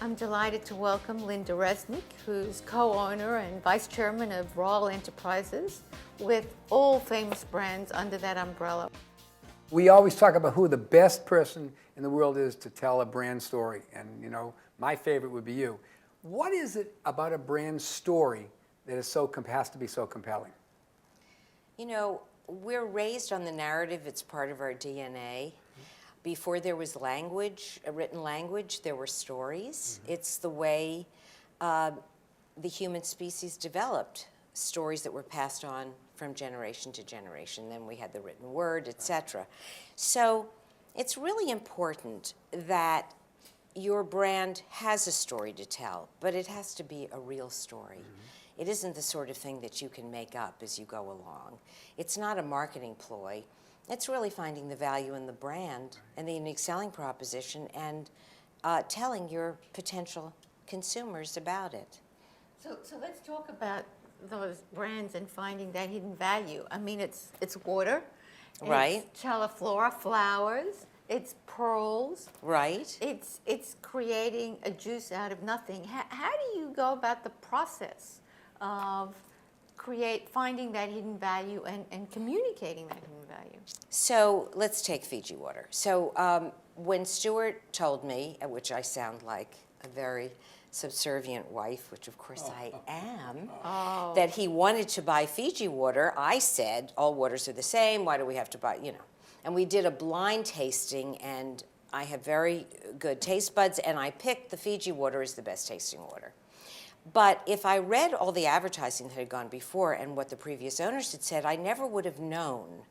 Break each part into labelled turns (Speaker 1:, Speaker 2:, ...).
Speaker 1: I'm delighted to welcome Lynda Resnick, who's co-owner and vice chairman of Royal Enterprises, with all famous brands under that umbrella.
Speaker 2: We always talk about who the best person in the world is to tell a brand story, and you know, my favorite would be you. What is it about a brand story that is has to be so compelling?
Speaker 3: You know, we're raised on the narrative. It's part of our DNA. Before there was language, a written language, there were stories. It's the way the human species developed, stories that were passed on from generation to generation. Then we had the written word, etc. So it's really important that your brand has a story to tell, but it has to be a real story. It isn't the sort of thing that you can make up as you go along. It's not a marketing ploy. It's really finding the value in the brand and the unique selling proposition and telling your potential consumers about it.
Speaker 1: So let's talk about those brands and finding that hidden value. I mean, it's water,
Speaker 3: Right.
Speaker 1: It's Teleflora flowers, it's pearls,
Speaker 3: Right.
Speaker 1: it's creating a juice out of nothing. How do you go about the process of finding that hidden value and communicating that hidden value?
Speaker 3: So let's take Fiji water. So when Stuart told me, which I sound like a very subservient wife, which of course I am, that he wanted to buy Fiji water, I said, all waters are the same, why do we have to buy, you know. And we did a blind tasting, and I have very good taste buds, and I picked the Fiji water as the best tasting water. But if I read all the advertising that had gone before and what the previous owners had said, I never would have known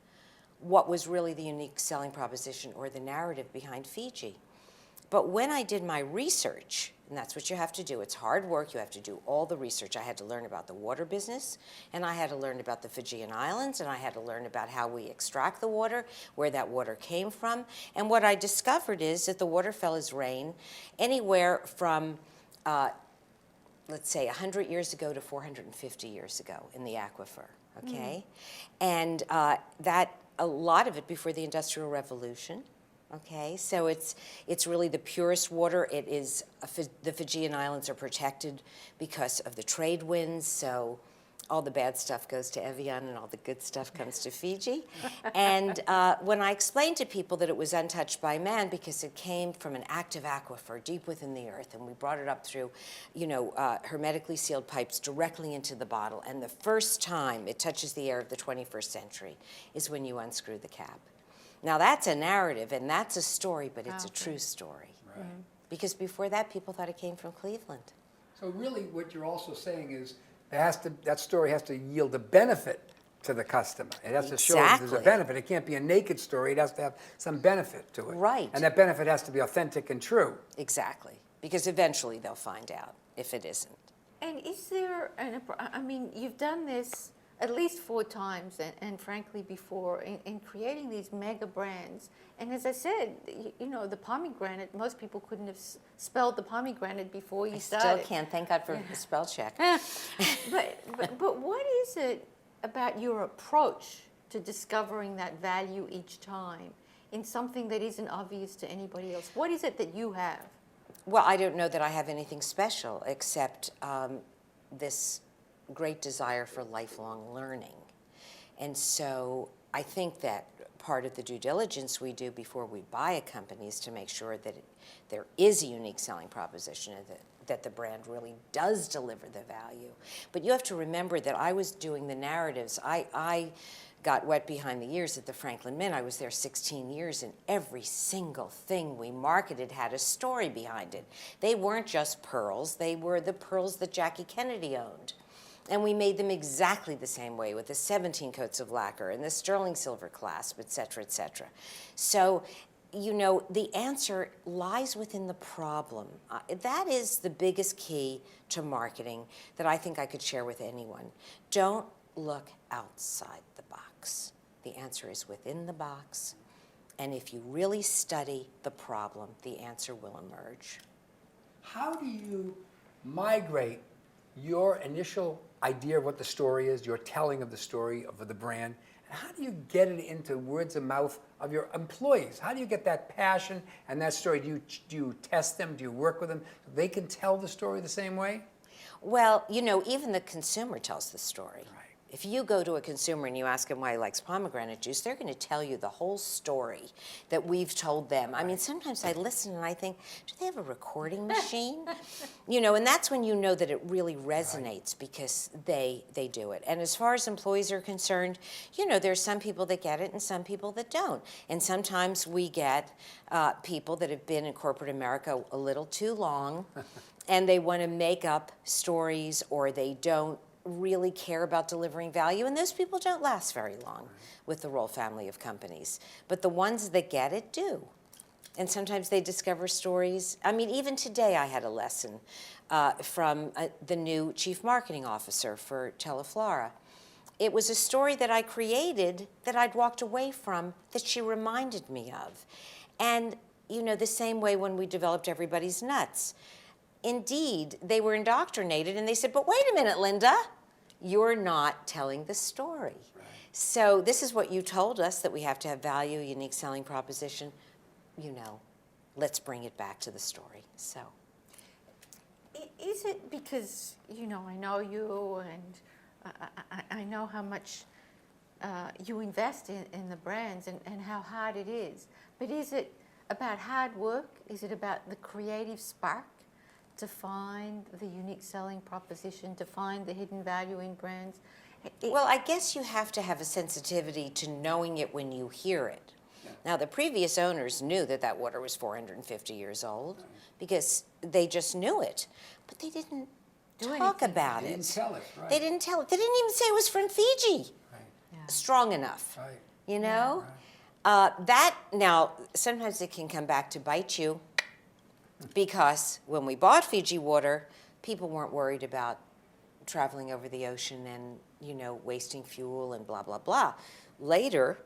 Speaker 3: what was really the unique selling proposition or the narrative behind Fiji. But when I did my research, and that's what you have to do, it's hard work, you have to do all the research. I had to learn about the water business, and I had to learn about the Fijian Islands, and I had to learn about how we extract the water, where that water came from. And what I discovered is that the water fell as rain anywhere from let's say 100 years ago to 450 years ago in the aquifer, okay? And that, a lot of it before the Industrial Revolution, okay? So it's really the purest water. It is, the Fijian Islands are protected because of the trade winds, so all the bad stuff goes to Evian and all the good stuff comes to Fiji. And when I explained to people that it was untouched by man because it came from an active aquifer deep within the earth, and we brought it up through, you know, hermetically sealed pipes directly into the bottle, and the first time it touches the air of the 21st century is when you unscrew the cap. Now that's a narrative and that's a story, but it's a true story.
Speaker 2: Right.
Speaker 3: Because before that, people thought it came from Cleveland.
Speaker 2: So really what you're also saying is that story has to yield a benefit to the customer. It has to show that there's a benefit. It can't be a naked story. It has to have some benefit to it.
Speaker 3: Right.
Speaker 2: And that benefit has to be authentic and true.
Speaker 3: Exactly. Because eventually they'll find out if it isn't.
Speaker 1: And is there, I mean, you've done this at least 4 times, and frankly before, in creating these mega brands. And as I said, you know, the pomegranate, most people couldn't have spelled the pomegranate before you started.
Speaker 3: I still can't. Thank God for the spell check.
Speaker 1: But what is it about your approach to discovering that value each time in something that isn't obvious to anybody else? What is it that you have?
Speaker 3: Well, I don't know that I have anything special except this great desire for lifelong learning. And so I think that part of the due diligence we do before we buy a company is to make sure that there is a unique selling proposition and that the brand really does deliver the value. But you have to remember that I was doing the narratives. I got wet behind the ears at the Franklin Mint. I was there 16 years, and every single thing we marketed had a story behind it. They weren't just pearls. They were the pearls that Jackie Kennedy owned. And we made them exactly the same way with the 17 coats of lacquer and the sterling silver clasp, et cetera, et cetera. So, you know, the answer lies within the problem. That is the biggest key to marketing that I think I could share with anyone. Don't look outside the box. The answer is within the box. And if you really study the problem, the answer will emerge.
Speaker 2: How do you migrate your initial idea of what the story is, your telling of the story of the brand, How do you get it into words of mouth of your employees? How do you get that passion and that story? Do you test them? Do you work with them so they can tell the story the same way?
Speaker 3: Well, you know, even the consumer tells the story.
Speaker 2: Right.
Speaker 3: If you go to a consumer and you ask him why he likes pomegranate juice, they're going to tell you the whole story that we've told them. I mean, sometimes I listen and I think, do they have a recording machine? You know, and that's when you know that it really resonates because they do it. And as far as employees are concerned, you know, there's some people that get it and some people that don't. And sometimes we get people that have been in corporate America a little too long and they want to make up stories or they don't really care about delivering value, and those people don't last very long with the Roll family of companies. But the ones that get it do. And sometimes they discover stories. I mean, even today I had a lesson from the new chief marketing officer for Teleflora. It was a story that I created that I'd walked away from that she reminded me of. And, you know, the same way when we developed Everybody's Nuts. Indeed, they were indoctrinated and they said, but wait a minute, Lynda, you're not telling the story. Right. So this is what you told us, that we have to have value, unique selling proposition. You know, let's bring it back to the story. So,
Speaker 1: is it because, you know, I know you and I know how much you invest in the brands and how hard it is, but is it about hard work? Is it about the creative spark to find the unique selling proposition, to find the hidden value in brands?
Speaker 3: Well, I guess you have to have a sensitivity to knowing it when you hear it. Yeah. Now, the previous owners knew that that water was 450 years old because they just knew it, but they didn't talk about it.
Speaker 2: They didn't tell it, right.
Speaker 3: They didn't tell it. They didn't even say it was from Fiji.
Speaker 2: Right.
Speaker 1: Yeah.
Speaker 3: Strong enough,
Speaker 2: right.
Speaker 3: You know?
Speaker 2: Yeah, right.
Speaker 3: That, now, sometimes it can come back to bite you, because when we bought Fiji water, people weren't worried about traveling over the ocean and, you know, wasting fuel and blah, blah, blah. Later,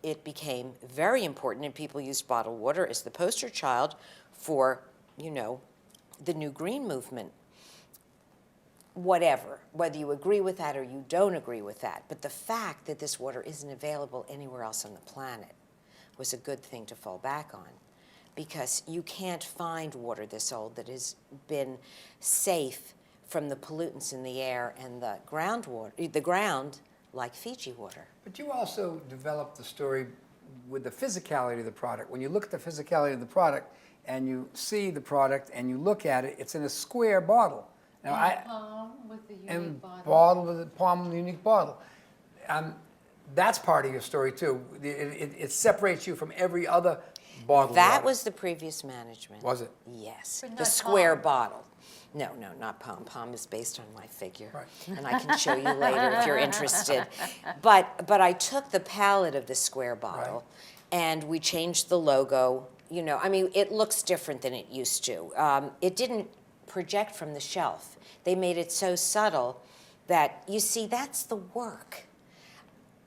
Speaker 3: it became very important, and people used bottled water as the poster child for, you know, the new green movement. Whatever, whether you agree with that or you don't agree with that, but the fact that this water isn't available anywhere else on the planet was a good thing to fall back on. Because you can't find water this old that has been safe from the pollutants in the air and the ground like Fiji water.
Speaker 2: But you also developed the story with the physicality of the product. When you look at the physicality of the product and you see the product and you look at it, it's in a square bottle. Now,
Speaker 1: POM with the unique
Speaker 2: and
Speaker 1: bottle.
Speaker 2: bottle with a POM with a unique bottle. That's part of your story too. It separates you from every other bottle.
Speaker 3: That was the previous management.
Speaker 2: Was it?
Speaker 3: Yes.
Speaker 1: But
Speaker 3: The
Speaker 1: not
Speaker 3: square
Speaker 1: POM.
Speaker 3: bottle. No, not POM. POM is based on my figure.
Speaker 2: Right.
Speaker 3: And I can show you later if you're interested. But I took the palette of the square bottle and we changed the logo. You know, I mean, it looks different than it used to. It didn't project from the shelf. They made it so subtle that, you see, that's the work.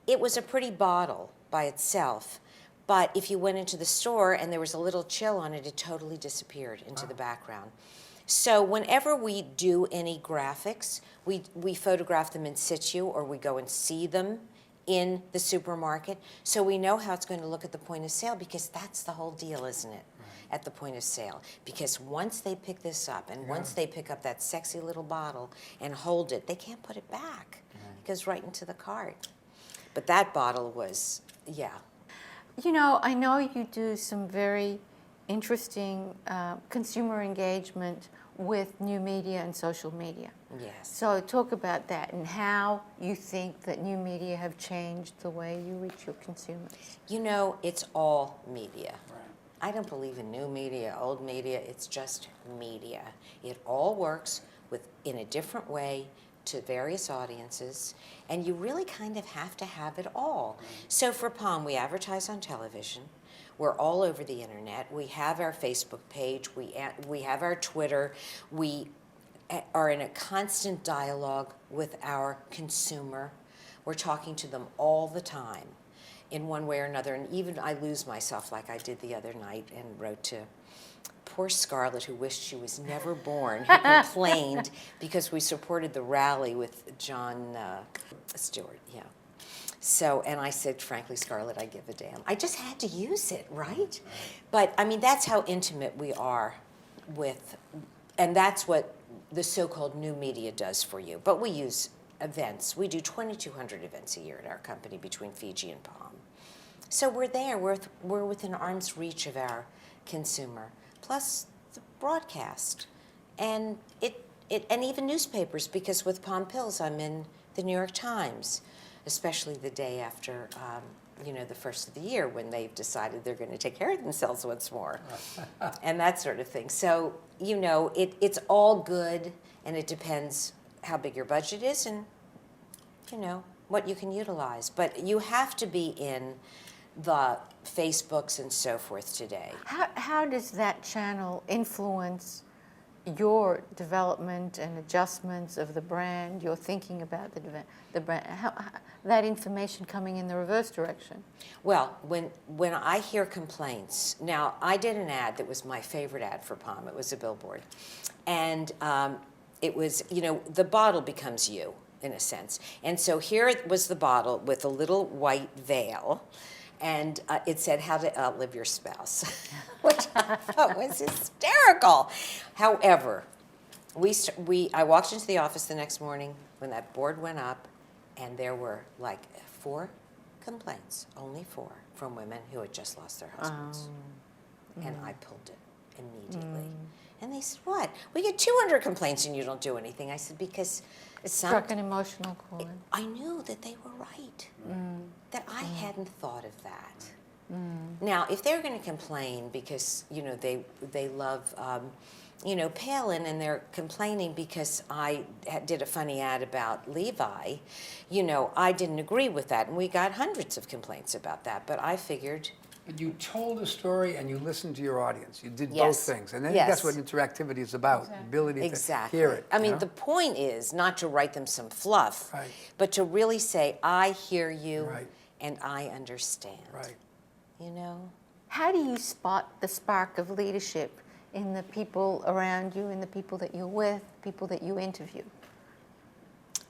Speaker 3: It was a pretty bottle by itself, but if you went into the store and there was a little chill on it, it totally disappeared into the background. So whenever we do any graphics, we photograph them in situ or we go and see them in the supermarket, so we know how it's going to look at the point of sale, because that's the whole deal, isn't it? At the point of sale, because once they pick this up and once they pick up that sexy little bottle and hold it, they can't put it back. It goes right into the cart. But that bottle was, yeah.
Speaker 1: You know, I know you do some very interesting consumer engagement with new media and social media.
Speaker 3: Yes.
Speaker 1: So talk about that and how you think that new media have changed the way you reach your consumers.
Speaker 3: You know, it's all media. I don't believe in new media, old media. It's just media. It all works in a different way to various audiences, and you really kind of have to have it all. So for POM, we advertise on television. We're all over the internet. We have our Facebook page. We have our Twitter. We are in a constant dialogue with our consumer. We're talking to them all the time in one way or another, and even I lose myself like I did the other night and wrote to poor Scarlett, who wished she was never born, who complained because we supported the rally with Jon Stewart, So, and I said, frankly, Scarlett, I give a damn. I just had to use it, right? But I mean, that's how intimate we are with, and that's what the so-called new media does for you. But we use events. We do 2,200 events a year at our company between Fiji and POM. So we're there. We're within arm's reach of our consumer. Plus the broadcast, and and even newspapers, because with POM Pills, I'm in the New York Times, especially the day after, the first of the year when they've decided they're going to take care of themselves once more, and that sort of thing. So, it's all good, and it depends how big your budget is and, what you can utilize. But you have to be in the Facebooks and so forth today.
Speaker 1: How does that channel influence your development and adjustments of the brand, your thinking about the brand, how that information coming in the reverse direction?
Speaker 3: Well, when I hear complaints, now I did an ad that was my favorite ad for POM. It was a billboard. And it was, the bottle becomes you, in a sense. And so here it was the bottle with a little white veil. And it said how to outlive your spouse, which I thought was hysterical. However, I walked into the office the next morning when that board went up, and there were like 4 complaints, only 4, from women who had just lost their husbands. And I pulled it immediately. And they said, what? We get 200 complaints and you don't do anything. I said, because it's
Speaker 1: Struck an emotional chord.
Speaker 3: I knew that they were right, that I hadn't thought of that. Now, if they're going to complain because, they love, Palin, and they're complaining because I did a funny ad about Levi, I didn't agree with that. And we got hundreds of complaints about that. But I figured...
Speaker 2: But you told a story and you listened to your audience. You did both
Speaker 3: Yes.
Speaker 2: things. And then
Speaker 3: Yes.
Speaker 2: that's what interactivity is about, the ability to hear it.
Speaker 3: I mean, the point is not to write them some fluff,
Speaker 2: Right.
Speaker 3: but to really say, I hear you
Speaker 2: Right.
Speaker 3: and I understand.
Speaker 2: Right.
Speaker 1: How do you spot the spark of leadership in the people around you, in the people that you're with, people that you interview?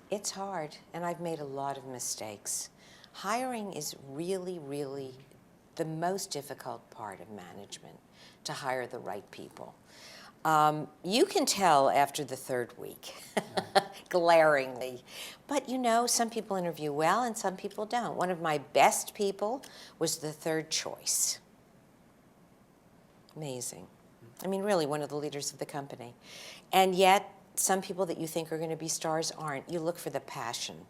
Speaker 3: It's hard, and I've made a lot of mistakes. Hiring is really, really the most difficult part of management, to hire the right people. You can tell after the 3rd week, glaringly. But some people interview well and some people don't. One of my best people was the 3rd choice. Amazing. I mean, really, one of the leaders of the company. And yet, some people that you think are going to be stars aren't. You look for the passion.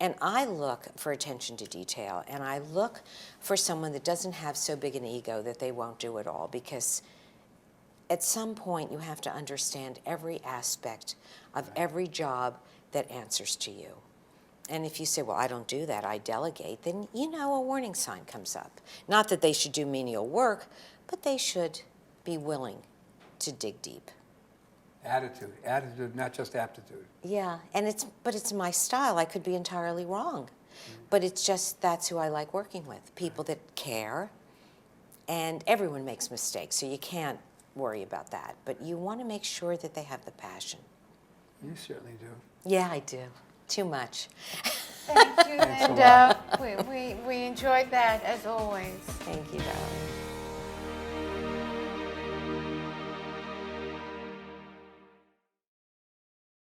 Speaker 3: And I look for attention to detail, and I look for someone that doesn't have so big an ego that they won't do it all, because at some point you have to understand every aspect of every job that answers to you. And if you say, well, I don't do that, I delegate, then a warning sign comes up. Not that they should do menial work, but they should be willing to dig deep.
Speaker 2: Attitude, not just aptitude.
Speaker 3: Yeah, and it's my style. I could be entirely wrong, but it's just that's who I like working with. People that care, and everyone makes mistakes, so you can't worry about that. But you want to make sure that they have the passion.
Speaker 2: You certainly do.
Speaker 3: Yeah, I do. Too much.
Speaker 1: Thank you, Lynda. We enjoyed that as always.
Speaker 3: Thank you, darling.